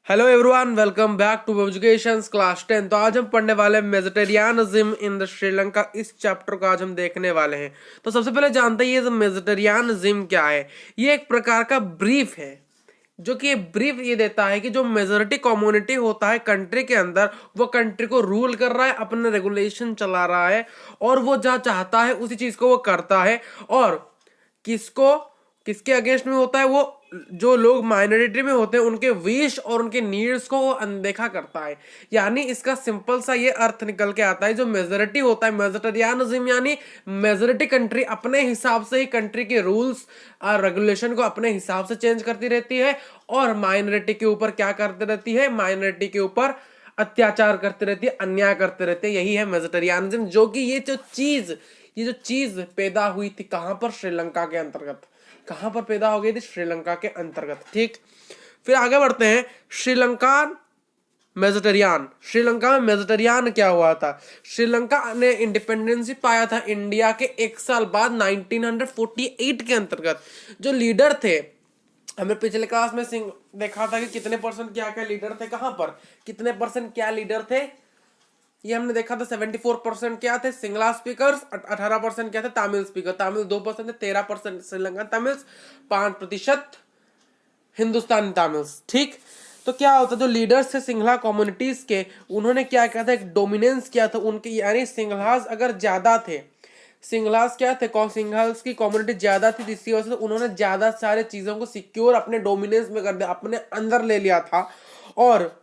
Hello everyone, welcome back to education class 10। तो आज हम पढ़ने वाले हैं मेजोरिटारियनिज्म इन द श्रीलंका। इस चैप्टर को आज हम देखने वाले हैं। तो सबसे पहले जानते हैं ये मेजोरिटारियनिज्म क्या है। ये एक प्रकार का ब्रीफ है जो कि ब्रीफ ये देता है कि जो मेजोरिटी कम्युनिटी होता है कंट्री के अंदर, वो कंट्री को रूल कर रहा है, अपने रेगुलेशन चला रहा है और वो जहाँ चाहता है उसी चीज को वो करता है। और किसको किसके अगेंस्ट में होता है, वो जो लोग माइनॉरिटी में होते हैं उनके विश और उनके नीड्स को वो अनदेखा करता है। यानी इसका सिंपल सा ये अर्थ निकल के आता है, जो मेजोरिटी होता है मेजोरिटारियनिज्म यानी मेजोरिटी कंट्री अपने हिसाब से ही कंट्री के रूल्स और रेगुलेशन को अपने हिसाब से चेंज करती रहती है और माइनॉरिटी के ऊपर क्या करती रहती है, माइनॉरिटी के ऊपर अत्याचार करती रहती है, अन्याय करते रहते हैं। यही है मेजोरिटारियनिज्म, जो कि ये जो चीज पैदा हुई थी कहां पर, श्रीलंका के अंतर्गत। कहां पर पैदा हो गई थी? श्रीलंका के अंतर्गत। ठीक, फिर आगे बढ़ते हैं। श्रीलंका में मेजोरिटारियन क्या हुआ था? श्रीलंका ने इंडिपेंडेंस पाया था इंडिया के एक साल बाद 1948 के अंतर्गत। जो लीडर थे, हमें पिछले क्लास में देखा था कि कितने परसेंट क्या क्या लीडर थे, कहां पर कितने परसेंट क्या लीडर थे, ये हमने देखा था। 74% क्या थे? सिंगला स्पीकर्स। 18% क्या थे? तमिल स्पीकर। तमिल 2% थे। 13% श्रीलंकन तमिल्स। 5% हिंदुस्तानी तमिल्स। ठीक, तो क्या होता, जो लीडर्स थे सिंहला कम्युनिटीज के, उन्होंने क्या किया था, एक डोमिनेंस किया था उनके, यानी सिंहलास अगर ज्यादा थे, सिंहलास क्या थे, सिंहल्स की कम्युनिटी ज्यादा थी, जिसकी वजह से उन्होंने ज्यादा सारे चीजों को सिक्योर अपने डोमिनेंस में कर दिया, अपने अंदर ले लिया था। और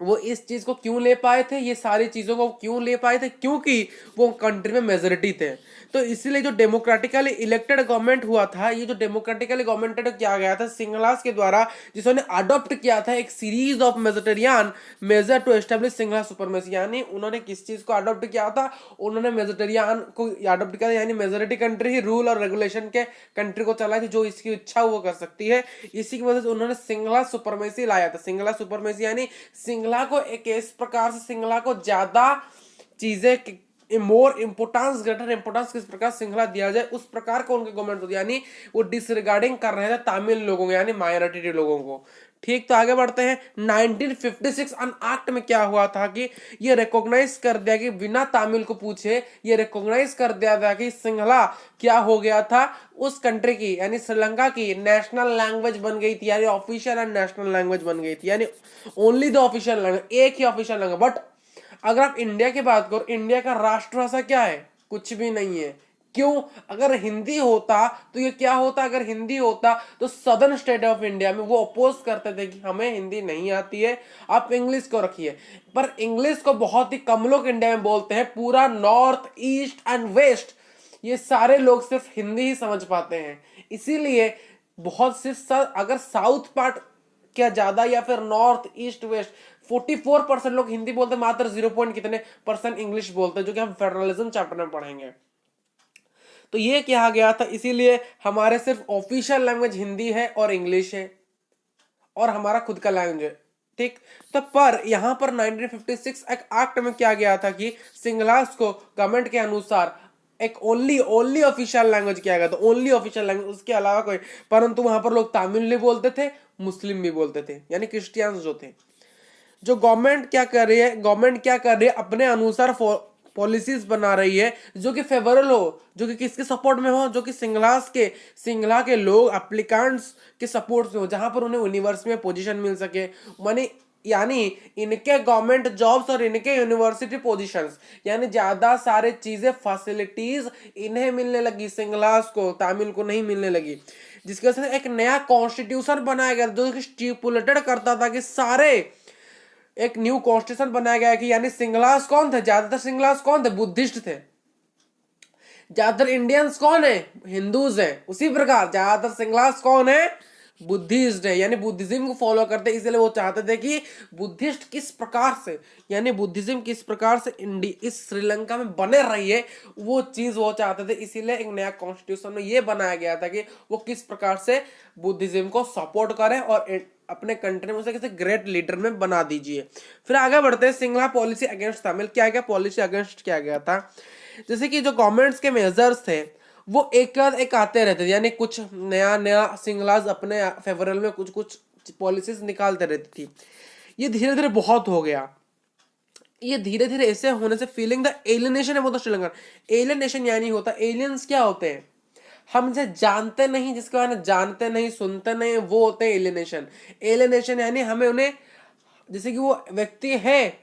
वो इस चीज को क्यों ले पाए थे, ये सारी चीजों को क्यों ले पाए थे? क्योंकि वो कंट्री में मेजोरिटी थे। तो इसीलिए जो डेमोक्रेटिकली इलेक्टेड गवर्नमेंट हुआ था, ये जो डेमोक्रेटिकली गवर्नमेंट किया गया था सिंहलास के द्वारा, जिसने अडॉप्ट किया था एक series of majoritarian measure to establish Sinhala supremacy. यानी उन्होंने किस चीज को अडॉप्ट किया था? उन्होंने मेजोरिटारियन को अडॉप्ट किया था, यानी मेजोरिटी कंट्री ही रूल और रेगुलेशन के कंट्री को चला थी, जो इसकी इच्छा वो कर सकती है। इसी की वजह से उन्होंने सिंहला सुपरमेसी लाया था। सिंहला सुपरमेसी यानी सिंहला को एक इस प्रकार से, सिंहला को ज्यादा चीजें मोर इंपोर्टेंस, ग्रेटर इंपोर्टेंस किस प्रकार सिंहला दिया जाए, उस प्रकार का उनके गवर्नमेंट को, यानी वो डिसरिगार्डिंग कर रहे थे तमिल लोगों को, यानी माइनॉरिटी लोगों को। ठीक, तो आगे बढ़ते हैं। 1956 एक्ट में क्या हुआ था कि ये रिकॉग्नाइज कर दिया कि बिना तमिल को पूछे ये रिकॉग्नाइज कर दिया था कि सिंहला क्या हो गया था, उस कंट्री की यानी श्रीलंका की नेशनल लैंग्वेज बन गई थी, यानी ऑफिशियल एंड नेशनल लैंग्वेज बन गई थी, यानी ओनली द ऑफिशियल लैंग्वेज, एक ही ऑफिशियल लैंग्वेज। बट अगर आप इंडिया की बात करो, इंडिया का राष्ट्रभाषा क्या है? कुछ भी नहीं है। क्यों? अगर हिंदी होता तो ये क्या होता, अगर हिंदी होता तो सदर्न स्टेट ऑफ इंडिया में वो अपोज करते थे कि हमें हिंदी नहीं आती है, आप इंग्लिश को रखिए। पर इंग्लिश को बहुत ही कम लोग इंडिया में बोलते हैं। पूरा नॉर्थ, ईस्ट एंड वेस्ट ये सारे लोग सिर्फ हिंदी ही समझ पाते हैं। इसीलिए बहुत सिर्फ अगर साउथ पार्ट क्या ज्यादा या फिर नॉर्थ, ईस्ट, वेस्ट 44% लोग हिंदी बोलते हैं, मात्र 0 पॉइंट कितने परसेंट इंग्लिश बोलते हैं, जो कि हम फेडरलिज्म चैप्टर में पढ़ेंगे। तो ये कहा गया था, इसीलिए हमारे सिर्फ ऑफिशियल लैंग्वेज हिंदी है और इंग्लिश है और हमारा खुद का लैंग्वेज है। ठीक, तो पर यहां पर 1956 एक्ट में क्या गया था कि सिंहलास को गवर्नमेंट के अनुसार एक ओनली ऑफिशियल लैंग्वेज किया गया था, ओनली ऑफिशियल लैंग्वेज, उसके अलावा कोई। परंतु वहां पर लोग तमिल भी बोलते थे, मुस्लिम भी बोलते थे, यानी क्रिश्चियंस जो थे। जो गवर्नमेंट क्या कर रही है, अपने अनुसार पॉलिसीज बना रही है जो कि फेवरेबल हो, जो कि किसके सपोर्ट में हो, जो कि सिंहला के लोग एप्लीकेंट्स के सपोर्ट में हो, जहां पर उन्हें यूनिवर्सिटी में पोजीशन मिल सके। यानी इनके गवर्नमेंट जॉब्स और इनके यूनिवर्सिटी पोजीशंस, यानी ज्यादा सारे चीजें, फैसिलिटीज इन्हें मिलने लगी, सिंहलास को, तमिल को नहीं मिलने लगी। जिसकी वजह से एक नया कॉन्स्टिट्यूशन बनाया गया जो कि स्टिपुलेटेड करता था कि सारे, एक न्यू कॉन्स्टिट्यूशन बनाया गया कि यानी सिंहलास कौन थे? ज्यादातर सिंहलास कौन थे? बुद्धिस्ट थे। ज्यादातर इंडियंस कौन है? हिंदूज हैं। उसी प्रकार ज्यादातर सिंहलास कौन है? बुद्धिस्ट है, यानी बुद्धिज्म को फॉलो करते। इसलिए वो चाहते थे कि बुद्धिस्ट किस प्रकार से, यानी बुद्धिज्म किस प्रकार से इस श्रीलंका में बने रही है, वो चीज वो चाहते थे। इसीलिए एक नया कॉन्स्टिट्यूशन में ये बनाया गया था कि वो किस प्रकार से बुद्धिज्म को सपोर्ट करें और अपने कंट्री में उसे किसी ग्रेट लीडर में बना दीजिए। फिर आगे बढ़ते हैं। सिंहला पॉलिसी अगेंस्ट तमिल, क्या पॉलिसी अगेंस्ट किया गया था? जैसे कि जो गवर्नमेंट्स के मेजर्स थे वो एक आते रहते थे, यानी कुछ नया सिंहलाज अपने फेवरल में कुछ पॉलिसीज निकालते रहती थी। ये धीरे धीरे बहुत हो गया। ये धीरे धीरे ऐसे होने से फीलिंग द एलियनेशन है वो तो श्रीलंका। एलियनेशन यानी होता, एलियंस क्या होते हैं, हम जिसे जानते नहीं, जिसके बारे में जानते नहीं सुनते नहीं, वो होते हैं एलियनेशन। एलियनेशन यानी हमें उन्हें, जैसे कि वो व्यक्ति है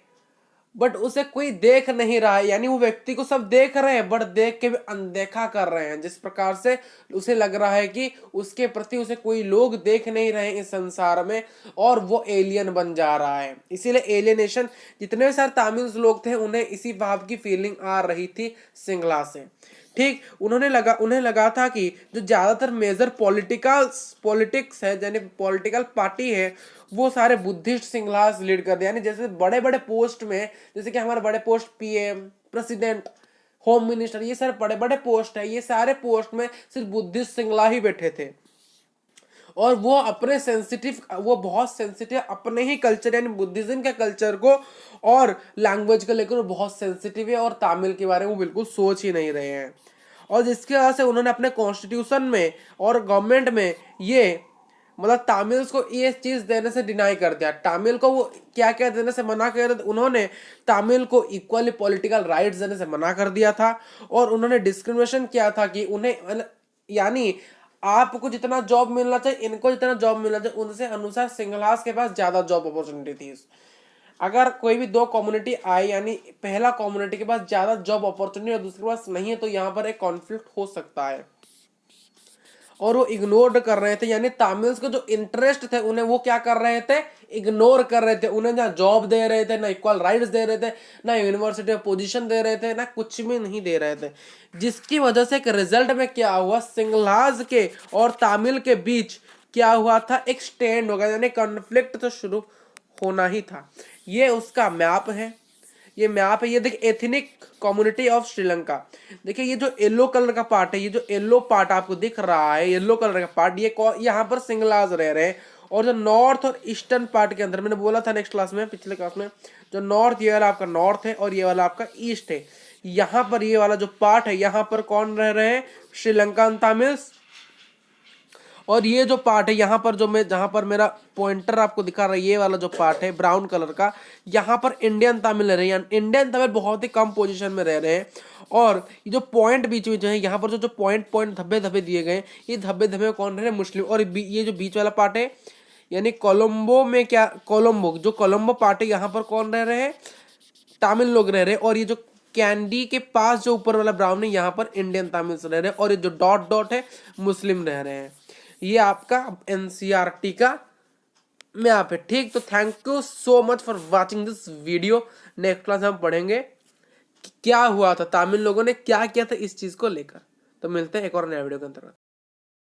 बट उसे कोई देख नहीं रहा है, यानी वो व्यक्ति को सब देख रहे हैं बट देख के भी अनदेखा कर रहे हैं। जिस प्रकार से उसे लग रहा है कि उसके प्रति उसे कोई लोग देख नहीं रहे इस संसार में और वो एलियन बन जा रहा है। इसीलिए एलियनेशन, जितने भी सारे तमिल लोग थे उन्हें इसी भाव की फीलिंग आ रही थी सिंहला से। ठीक, उन्हें लगा था कि जो ज्यादातर मेजर पॉलिटिक्स है, यानी पॉलिटिकल पार्टी है, वो सारे बुद्धिस्ट सिंहलास लीड कर दे। यानी जैसे बड़े बड़े पोस्ट में, जैसे कि हमारे बड़े post PM, president, home minister, ये सारे बड़े बड़े पोस्ट है, ये सारे पोस्ट में सिर्फ बुद्धिस्ट सिंहला ही बैठे थे। और वो अपने वो बहुत सेंसिटिव अपने ही कल्चर यानी बुद्धिज्म के कल्चर को और लैंग्वेज को लेकर बहुत सेंसिटिव है और तमिल के बारे में वो बिल्कुल सोच ही नहीं रहे हैं। और जिसकी वजह से उन्होंने अपने कॉन्स्टिट्यूशन में और गवर्नमेंट में ये मतलब तमिल्स को ये चीज देने से डिनाई कर दिया। तमिल को वो क्या क्या देने से मना कर, उन्होंने तमिल को इक्वली पॉलिटिकल राइट्स देने से मना कर दिया था। और उन्होंने डिस्क्रिमिनेशन किया था कि उन्हें, यानी आपको जितना जॉब मिलना चाहिए, इनको जितना जॉब मिलना चाहिए, उनसे अनुसार सिंहलास के पास ज्यादा जॉब अपॉर्चुनिटी थी। अगर कोई भी दो कम्युनिटी आए, यानी पहला कम्युनिटी के पास ज्यादा जॉब अपॉर्चुनिटी और दूसरे के पास नहीं है, तो यहाँ पर एक कॉन्फ्लिक्ट हो सकता है। और वो इग्नोर कर रहे थे, यानी तमिल्स को जो इंटरेस्ट थे उन्हें वो क्या कर रहे थे, इग्नोर कर रहे थे। उन्हें ना जॉब दे रहे थे, ना इक्वल राइट्स दे रहे थे, ना यूनिवर्सिटी में पोजीशन दे रहे थे, ना कुछ भी नहीं दे रहे थे। जिसकी वजह से एक रिजल्ट में क्या हुआ, सिंहलाज के और तमिल के बीच क्या हुआ था, एक स्टैंड हो गया, यानी कॉन्फ्लिक्ट तो शुरू होना ही था। ये उसका मैप है, ये मैप है। ये देखिए एथनिक कम्युनिटी ऑफ श्रीलंका। देखिए ये जो येलो कलर का पार्ट है, ये जो येलो पार्ट आपको दिख रहा है, येलो कलर का पार्ट, ये यहाँ पर सिंहलाज रह रहे हैं। और जो नॉर्थ और ईस्टर्न पार्ट के अंदर, मैंने बोला था नेक्स्ट क्लास में, पिछले क्लास में, जो नॉर्थ, ये वाला आपका नॉर्थ है और ये वाला आपका ईस्ट है। यहाँ पर ये वाला जो पार्ट है, यहाँ पर कौन रह रहे हैं, श्रीलंकन तमिल्स। और ये जो पार्ट है यहाँ पर, जो मैं जहां पर मेरा पॉइंटर आपको दिखा रहा है, ये वाला जो पार्ट है ब्राउन कलर का, यहाँ पर इंडियन तमिल रह रहे हैं। इंडियन तमिल बहुत ही कम पोजीशन में रह रहे हैं। और ये जो पॉइंट बीच में जो है, यहाँ पर जो पॉइंट धब्बे धब्बे दिए गए, ये धब्बे धब्बे कौन रह रहे हैं, मुस्लिम। और ये जो बीच वाला पार्ट है, यानी कोलंबो में क्या, जो कोलंबो पार्ट है, यहाँ पर कौन रह रहे हैं, तमिल लोग रह रहे हैं। और ये जो कैंडी के पास जो ऊपर वाला ब्राउन है, यहाँ पर इंडियन तमिल्स रह रहे हैं। और ये जो डॉट डॉट है, मुस्लिम रह रहे हैं। ये आपका एनसीईआरटी का मैप है। ठीक, तो thank you so much for watching this video. Next class हम पढ़ेंगे कि क्या हुआ था, तमिल लोगों ने क्या किया था इस चीज को लेकर। तो मिलते हैं एक और नया वीडियो के अंतर्गत।